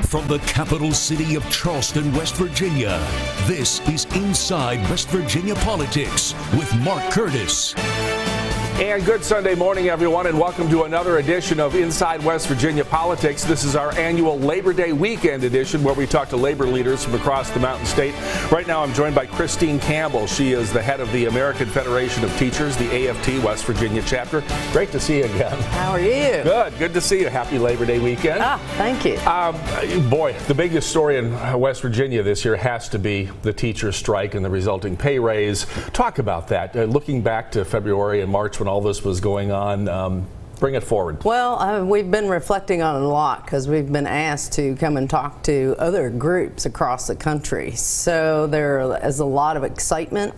from the capital city of Charleston, West Virginia, this is Inside West Virginia Politics with Mark Curtis. And good Sunday morning, everyone, and welcome to another edition of Inside West Virginia Politics. This is our annual Labor Day weekend edition where we talk to labor leaders from across the Mountain State. Right now, I'm joined by Christine Campbell. She is the head of the American Federation of Teachers, the AFT West Virginia chapter. Great to see you again. How are you? Good to see you. Happy Labor Day weekend. Thank you. Boy, the biggest story in West Virginia this year has to be the teacher strike and the resulting pay raise. Talk about that. Looking back to February and March when all this was going on, bring it forward. Well, we've been reflecting on it a lot because we've been asked to come and talk to other groups across the country. So there is a lot of excitement.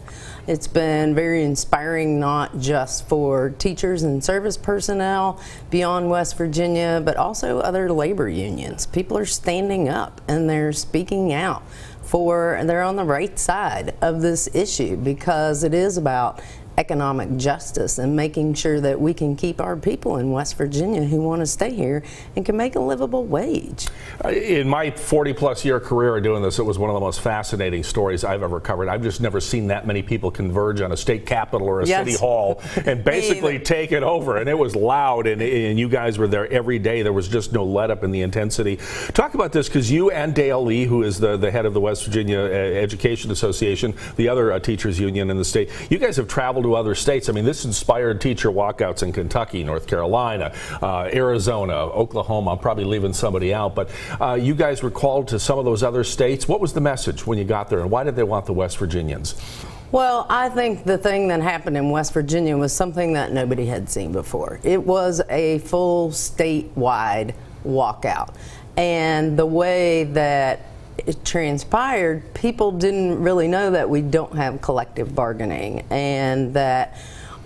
It's been very inspiring, not just for teachers and service personnel beyond West Virginia, but also other labor unions. People are standing up and they're speaking out. They're on the right side of this issue because it is about economic justice and making sure that we can keep our people in West Virginia who want to stay here and can make a livable wage. In my 40-plus year career of doing this, it was one of the most fascinating stories I've ever covered. I've just never seen that many people converge on a state capitol or a city hall and basically take it over. And it was loud, and you guys were there every day. There was just no let-up in the intensity. Talk about this, because you and Dale Lee, who is the head of the West Virginia Education Association, the other teachers union in the state, you guys have traveled to other states. I mean, this inspired teacher walkouts in Kentucky, North Carolina, Arizona, Oklahoma. I'm probably leaving somebody out, but you guys were called to some of those other states. What was the message when you got there, and why did they want the West Virginians? Well, I think the thing that happened in West Virginia was something that nobody had seen before. It was a full statewide walkout, and the way that it transpired, people didn't really know that we don't have collective bargaining and that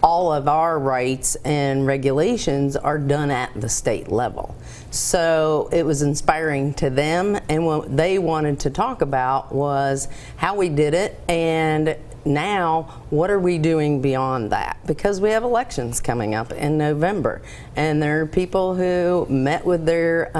all of our rights and regulations are done at the state level. So it was inspiring to them, and what they wanted to talk about was how we did it, and now what are we doing beyond that, because we have elections coming up in November, and there are people who met with their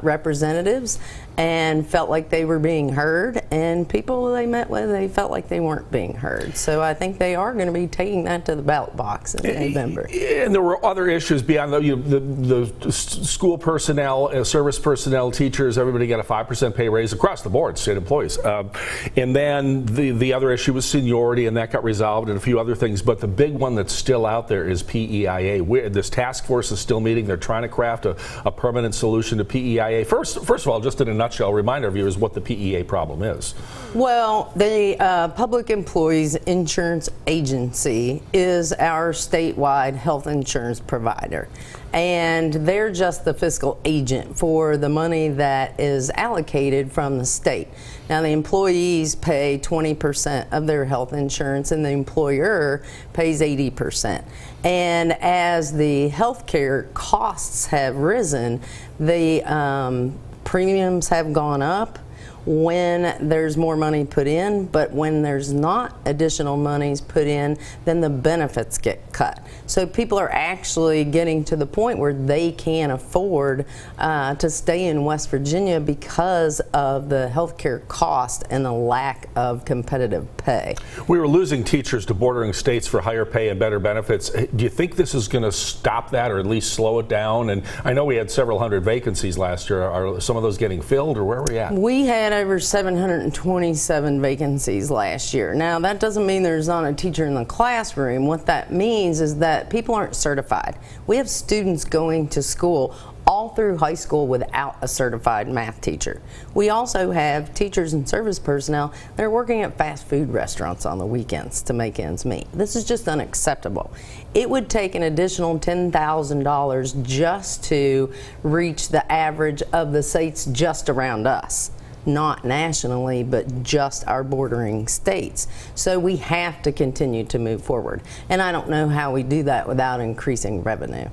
representatives and felt like they were being heard, and people they met with, they felt like they weren't being heard. So I think they are going to be taking that to the ballot box in November. And there were other issues beyond the school personnel, service personnel, teachers. Everybody got a 5% pay raise across the board, state employees. And then the other issue was seniority, and that got resolved, and a few other things. But the big one that's still out there is PEIA. This task force is still meeting. They're trying to craft a permanent solution to PEIA. First of all, just in a nutshell, remind our viewers what the PEA problem is. Well, the Public Employees Insurance Agency is our statewide health insurance provider, and they're just the fiscal agent for the money that is allocated from the state. Now, the employees pay 20% of their health insurance, and the employer pays 80%. And as the health care costs have risen, the premiums have gone up when there's more money put in, but when there's not additional monies put in, then the benefits get cut. So people are actually getting to the point where they can't afford to stay in West Virginia because of the healthcare cost and the lack of competitive pay. We were losing teachers to bordering states for higher pay and better benefits. Do you think this is going to stop that, or at least slow it down? And I know we had several hundred vacancies last year. Are some of those getting filled, or where are we at? We had over 727 vacancies last year. Now, that doesn't mean there's not a teacher in the classroom. What that means is that people aren't certified. We have students going to school all through high school without a certified math teacher. We also have teachers and service personnel that are working at fast food restaurants on the weekends to make ends meet. This is just unacceptable. It would take an additional $10,000 just to reach the average of the states just around us. Not nationally, but just our bordering states. So we have to continue to move forward. And I don't know how we do that without increasing revenue.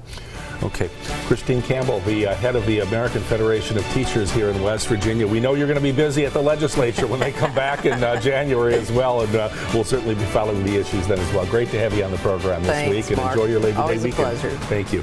Okay. Christine Campbell, the head of the American Federation of Teachers here in West Virginia. We know you're going to be busy at the legislature when they come back in January as well, and we'll certainly be following the issues then as well. Great to have you on the program this week, and Mark. enjoy your Labor Day Always weekend. A pleasure. Thank you.